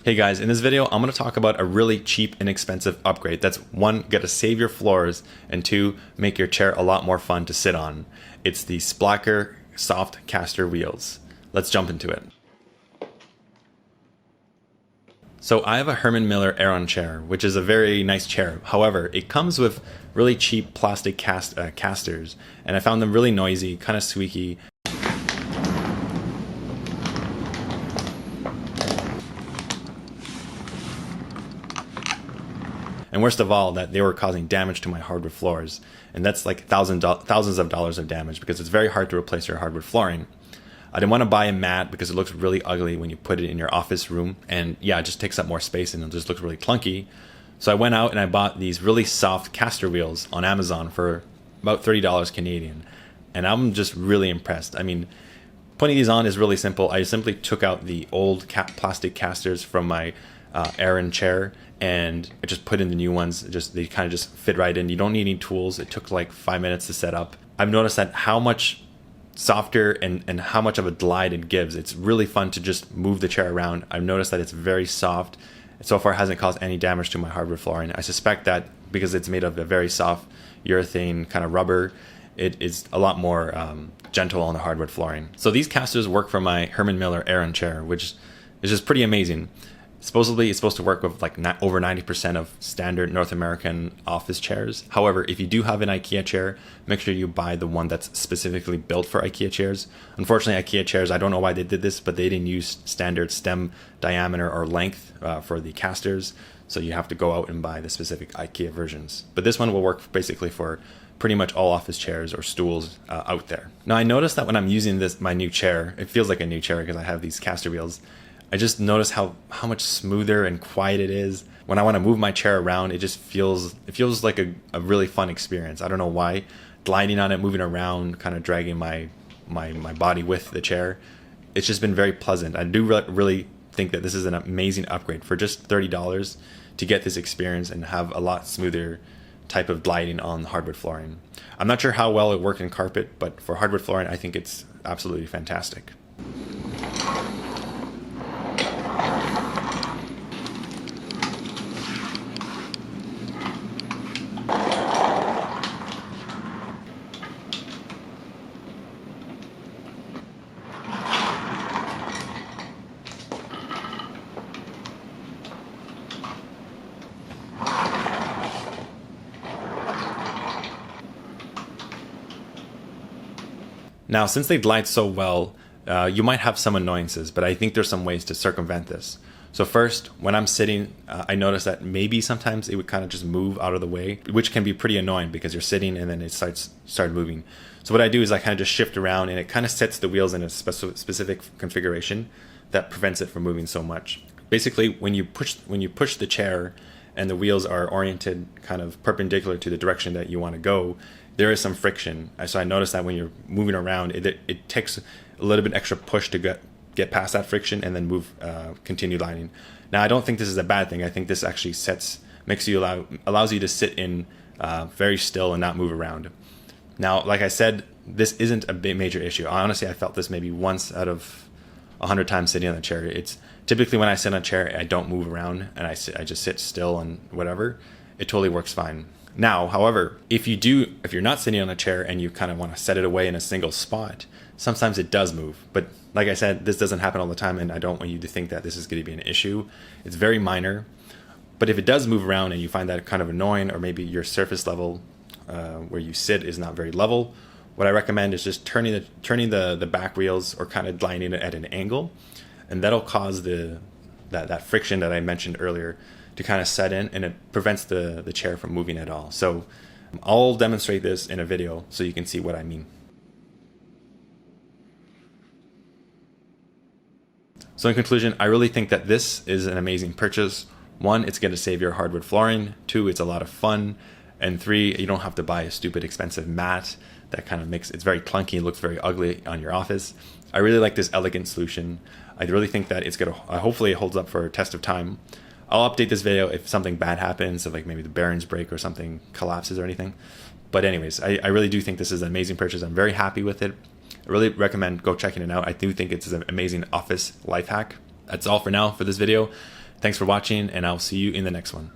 Hey guys, in this video, I'm going to talk about a really cheap, inexpensive upgrade that's one, gonna save your floors, and two, make your chair a lot more fun to sit on. It's the SPLAKER soft caster wheels. Let's jump into it. So I have a Herman Miller Aeron chair, which is a very nice chair. However, it comes with really cheap plastic casters, and I found them really noisy, kind of squeaky. And worst of all, that they were causing damage to my hardwood floors. And that's like thousands of dollars of damage because it's very hard to replace your hardwood flooring. I didn't want to buy a mat because it looks really ugly when you put it in your office room. And yeah, it just takes up more space and it just looks really clunky. So I went out and I bought these really soft caster wheels on Amazon for about $30 Canadian. And I'm just really impressed. I mean, putting these on is really simple. I simply took out the old plastic casters from my Aeron chair and I just put in the new ones. They kind of just fit right in. You don't need any tools. It took like 5 minutes to set up. I've noticed that how much softer and how much of a glide it gives. It's really fun to just move the chair around. I've noticed that it's very soft. So far, it hasn't caused any damage to my hardwood flooring. I suspect that because it's made of a very soft urethane kind of rubber, it is a lot more gentle on the hardwood flooring. So these casters work for my Herman Miller Aeron chair, which is just pretty amazing. Supposedly, it's supposed to work with like over 90% of standard North American office chairs. However, if you do have an IKEA chair, make sure you buy the one that's specifically built for IKEA chairs. Unfortunately, IKEA chairs, I don't know why they did this, but they didn't use standard stem diameter or length for the casters. So you have to go out and buy the specific IKEA versions. But this one will work basically for pretty much all office chairs or stools out there. Now, I noticed that when I'm using my new chair, it feels like a new chair because I have these caster wheels. I just noticed how much smoother and quiet it is. When I want to move my chair around, it feels like a really fun experience. I don't know why. Gliding on it, moving around, kind of dragging my body with the chair. It's just been very pleasant. I do really think that this is an amazing upgrade for just $30 to get this experience and have a lot smoother type of gliding on hardwood flooring. I'm not sure how well it worked in carpet, but for hardwood flooring, I think it's absolutely fantastic. Now, since they glide so well, you might have some annoyances, but I think there's some ways to circumvent this. So first, when I'm sitting, I notice that maybe sometimes it would kind of just move out of the way, which can be pretty annoying because you're sitting and then it starts moving. So what I do is I kind of just shift around and it kind of sets the wheels in a specific configuration that prevents it from moving so much. Basically, when you push the chair and the wheels are oriented kind of perpendicular to the direction that you want to go, there is some friction. So I noticed that when you're moving around, it takes a little bit extra push to get past that friction and then continue gliding. Now, I don't think this is a bad thing. I think this actually allows you to sit in very still and not move around. Now, like I said, this isn't a big major issue. Honestly, I felt this maybe once out of 100 times sitting on the chair. It's typically when I sit on a chair, I don't move around and I just sit still and whatever. It totally works fine. Now, however, if you're not sitting on a chair and you kind of want to set it away in a single spot, sometimes it does move. But like I said, this doesn't happen all the time, and I don't want you to think that this is going to be an issue. It's very minor. But if it does move around and you find that kind of annoying, or maybe your surface level where you sit is not very level, what I recommend is just turning the back wheels or kind of gliding it at an angle, and that'll cause that friction that I mentioned earlier to kind of set in, and it prevents the chair from moving at all. So I'll demonstrate this in a video so you can see what I mean. So in conclusion, I really think that this is an amazing purchase. One, it's going to save your hardwood flooring. Two, it's a lot of fun. And three, you don't have to buy a stupid expensive mat that kind of it's very clunky, looks very ugly on your office. I really like this elegant solution. I really think that it's going to, hopefully it holds up for a test of time. I'll update this video if something bad happens, so like maybe the bearings break or something collapses or anything. But anyways, I really do think this is an amazing purchase. I'm very happy with it. I really recommend go checking it out. I do think it's an amazing office life hack. That's all for now for this video. Thanks for watching, and I'll see you in the next one.